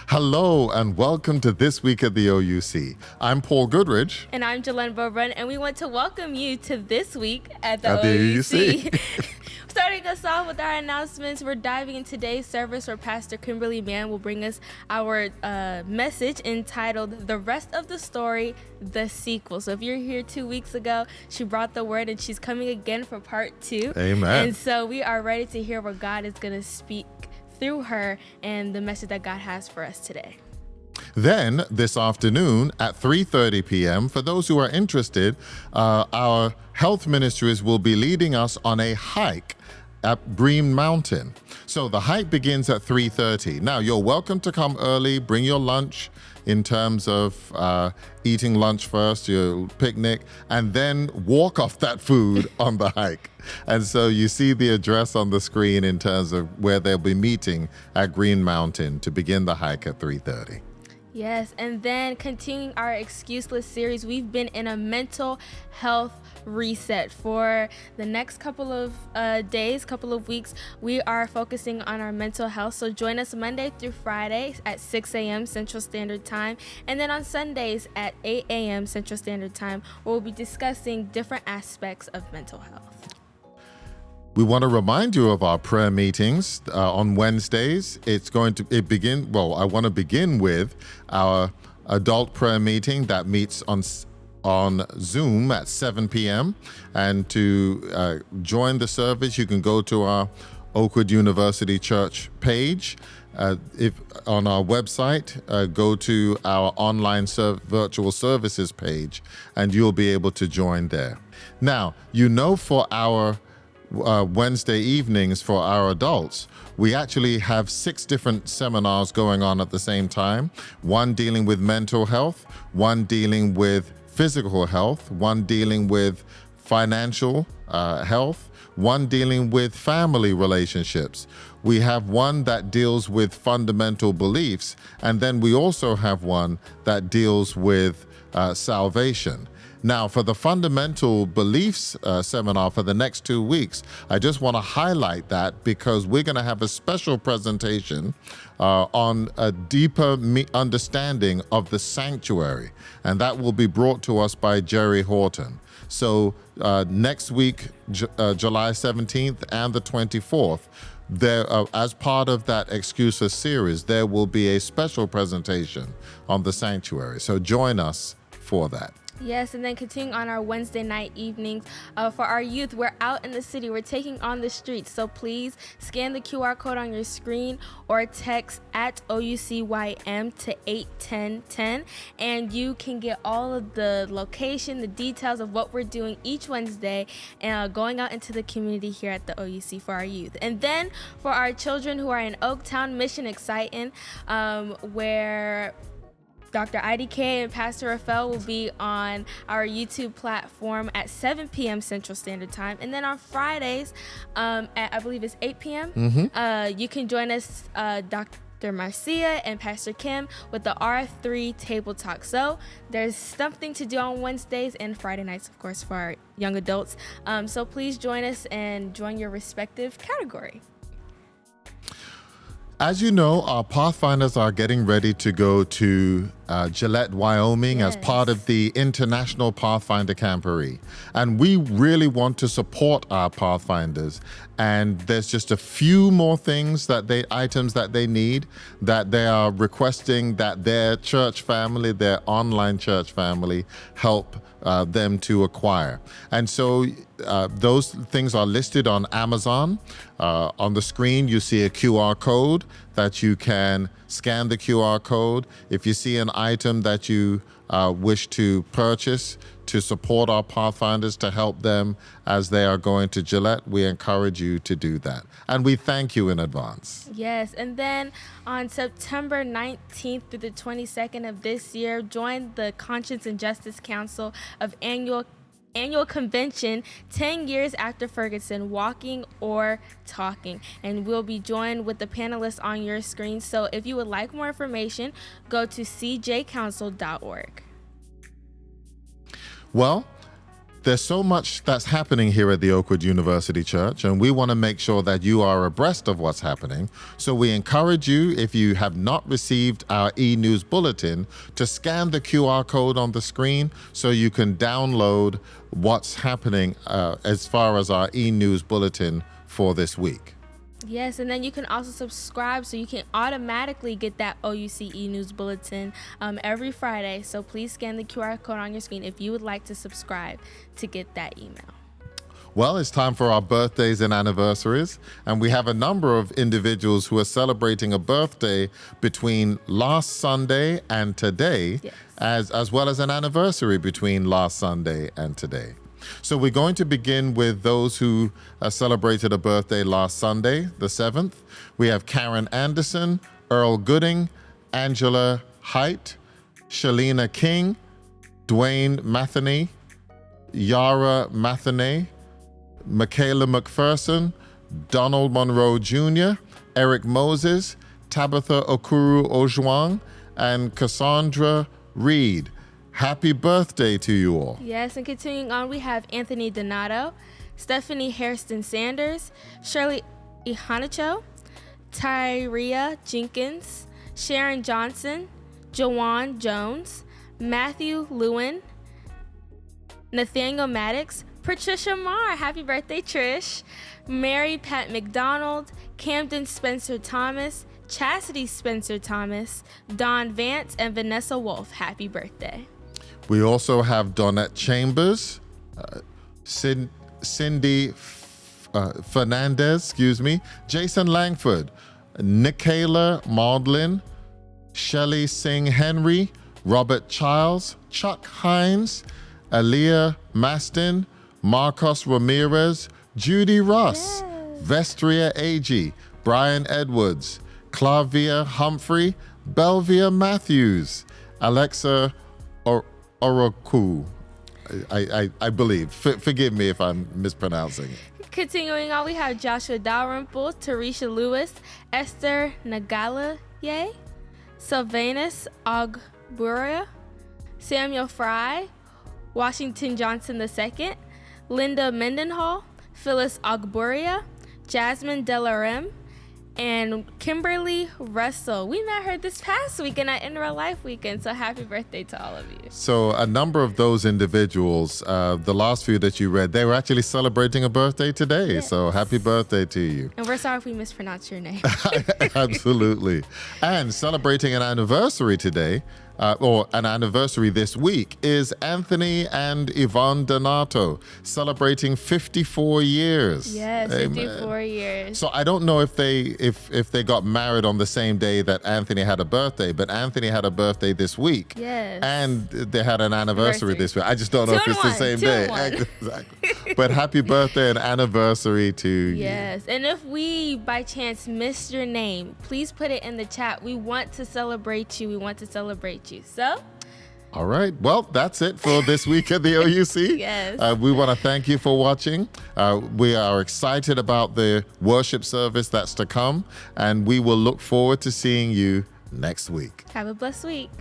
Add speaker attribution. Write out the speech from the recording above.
Speaker 1: Hello and welcome to This Week at the OUC. I'm Paul Goodridge.
Speaker 2: And I'm Jalen Bobrun, and we want to welcome you to This Week at the
Speaker 1: OUC.
Speaker 2: Starting us off with our announcements, we're diving in today's service where Pastor Kimberly Mann will bring us our message entitled The Rest of the Story, the Sequel. So if you're here 2 weeks ago, she brought the word and she's coming again for part 2.
Speaker 1: Amen.
Speaker 2: And so we are ready to hear what God is going to speak through her and the message that God has for us today.
Speaker 1: Then this afternoon at 3:30 p.m., for those who are interested, our health ministries will be leading us on a hike at Green Mountain. So the hike begins at 3:30. Now, you're welcome to come early, bring your lunch in terms of eating lunch first, your picnic, and then walk off that food on the hike. And so you see the address on the screen in terms of where they'll be meeting at Green Mountain to begin the hike at 3:30.
Speaker 2: Yes, and then continuing our Excuseless series, we've been in a mental health reset for the next couple of days, couple of weeks. We are focusing on our mental health. So join us Monday through Friday at 6 a.m. Central Standard Time. And then on Sundays at 8 a.m. Central Standard Time, we'll be discussing different aspects of mental health.
Speaker 1: We want to remind you of our prayer meetings on Wednesdays. I want to begin with our adult prayer meeting that meets on Zoom at 7 p.m. And to join the service, you can go to our Oakwood University Church page. If on our website, go to our online virtual services page, and you'll be able to join there. Now, for our Wednesday evenings for our adults, we actually have 6 different seminars going on at the same time. One dealing with mental health, one dealing with physical health, one dealing with financial health, one dealing with family relationships. We have one that deals with fundamental beliefs, and then we also have one that deals with salvation. Now, for the fundamental beliefs seminar for the next 2 weeks, I just want to highlight that because we're going to have a special presentation on a deeper understanding of the sanctuary, and that will be brought to us by Jerry Horton. So next week, July 17th and the 24th, there, as part of that Excuses series, there will be a special presentation on the sanctuary. So join us for that.
Speaker 2: Yes, and then continuing on our Wednesday night evenings, for our youth, we're out in the city. We're taking on the streets. So please scan the QR code on your screen or text at OUCYM to 81010, and you can get all of the location, the details of what we're doing each Wednesday, going out into the community here at the OUC for our youth. And then for our children who are in Oaktown, Mission Exciting, where Dr. IDK and Pastor Rafael will be on our YouTube platform at 7 p.m. Central Standard Time. And then on Fridays, at I believe it's 8 p.m., you can join us, Dr. Marcia and Pastor Kim, with the R3 Table Talk. So there's something to do on Wednesdays and Friday nights, of course, for our young adults. So please join us and join your respective category.
Speaker 1: As you know, our Pathfinders are getting ready to go to Gillette, Wyoming, as part of the International Pathfinder Camporee. And we really want to support our Pathfinders. And there's just a few more items that they need, that they are requesting that their church family, their online church family, help them to acquire. And so those things are listed on Amazon. On the screen, you see a QR code that you can scan the QR code. If you see an item that you wish to purchase to support our Pathfinders, to help them as they are going to Gillette, we encourage you to do that. And we thank you in advance.
Speaker 2: Yes, and then on September 19th through the 22nd of this year, join the Conscience and Justice Council of annual convention 10 years after Ferguson, walking or talking, and we'll be joined with the panelists on your screen. So if you would like more information, go to cjcouncil.org.
Speaker 1: Well, There's so much that's happening here at the Oakwood University Church, and we want to make sure that you are abreast of what's happening. So we encourage you, if you have not received our e-news bulletin, to scan the QR code on the screen so you can download what's happening as far as our e-news bulletin for this week.
Speaker 2: Yes, and then you can also subscribe so you can automatically get that OUC e-news bulletin every Friday. So please scan the QR code on your screen if you would like to subscribe to get that email.
Speaker 1: Well, it's time for our birthdays and anniversaries, and we have a number of individuals who are celebrating a birthday between last Sunday and today,
Speaker 2: yes,
Speaker 1: as well as an anniversary between last Sunday and today. So we're going to begin with those who celebrated a birthday last Sunday, the 7th. We have Karen Anderson, Earl Gooding, Angela Height, Shalina King, Dwayne Matheny, Yara Matheny, Michaela McPherson, Donald Monroe Jr., Eric Moses, Tabitha Okuru Ojwang, and Cassandra Reed. Happy birthday to you all.
Speaker 2: Yes, and continuing on, we have Anthony Donato, Stephanie Hairston Sanders, Shirley Ihanacho, Tyria Jenkins, Sharon Johnson, Jawan Jones, Matthew Lewin, Nathaniel Maddox, Patricia Marr, happy birthday, Trish, Mary Pat McDonald, Camden Spencer Thomas, Chastity Spencer Thomas, Dawn Vance, and Vanessa Wolf, happy birthday.
Speaker 1: We also have Donette Chambers, Cindy Fernandez, Jason Langford, Nikayla Maudlin, Shelley Singh Henry, Robert Childs, Chuck Hines, Aaliyah Mastin, Marcos Ramirez, Judy Russ, Vestria Agee, Brian Edwards, Clavia Humphrey, Belvia Matthews, Alexa Oroku, I believe. Forgive me if I'm mispronouncing it.
Speaker 2: Continuing on, we have Joshua Dalrymple, Tarisha Lewis, Esther Nagalaye, Sylvanus Ogburia, Samuel Fry, Washington Johnson II, Linda Mendenhall, Phyllis Ogburia, Jasmine Delarem, and Kimberly Russell. We met her this past weekend at In Real Life Weekend, so happy birthday to all of you.
Speaker 1: So a number of those individuals, the last few that you read, they were actually celebrating a birthday today.
Speaker 2: Yes.
Speaker 1: So happy birthday to you.
Speaker 2: And we're sorry if we mispronounced your name.
Speaker 1: Absolutely. And celebrating an anniversary today, or an anniversary this week, is Anthony and Yvonne Donato, celebrating 54 years.
Speaker 2: Yes,
Speaker 1: Amen.
Speaker 2: 54 years.
Speaker 1: So I don't know if they got married on the same day that Anthony had a birthday, but Anthony had a birthday this week.
Speaker 2: Yes.
Speaker 1: And they had an anniversary this week. I just don't know if it's the same day. Exactly. But happy birthday and anniversary to you.
Speaker 2: Yes. And if we by chance missed your name, please put it in the chat. We want to celebrate you. We want to celebrate you. So,
Speaker 1: all right. Well, that's it for this week at the OUC.
Speaker 2: Yes.
Speaker 1: We want to thank you for watching. We are excited about the worship service that's to come, and we will look forward to seeing you next week.
Speaker 2: Have a blessed week.